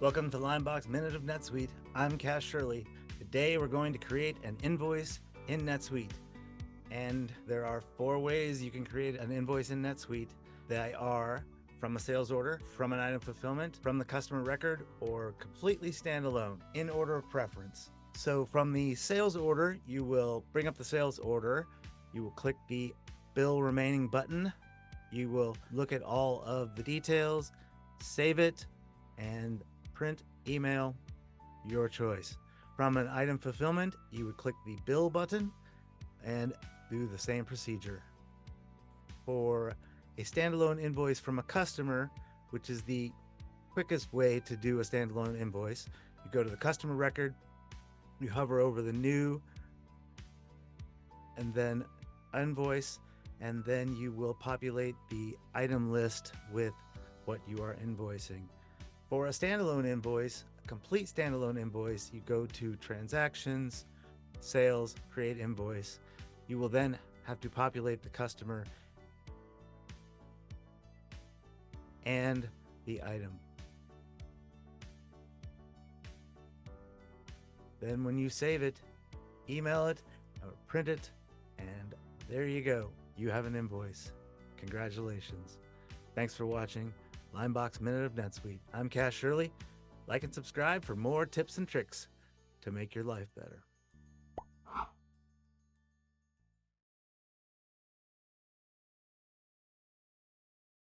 Welcome to Limebox Minute of NetSuite. I'm Cash Shurley. Today we're going to create an invoice in NetSuite. And there are 4 ways you can create an invoice in NetSuite. They are from a sales order, from an item fulfillment, from the customer record, or completely standalone in order of preference. So from the sales order, you will bring up the sales order. You will click the Bill Remaining button. You will look at all of the details, save it, and print, email, your choice. From an item fulfillment, you would click the Bill button and do the same procedure. For a standalone invoice from a customer, which is the quickest way to do a standalone invoice, you go to the customer record, you hover over the new, and then invoice, and then you will populate the item list with what you are invoicing. For a standalone invoice, a complete standalone invoice, you go to Transactions, Sales, Create Invoice. You will then have to populate the customer and the item. Then when you save it, email it or print it, and there you go. You have an invoice. Congratulations. Thanks for watching Limebox Minute of NetSuite. I'm Cash Shurley. Like and subscribe for more tips and tricks to make your life better.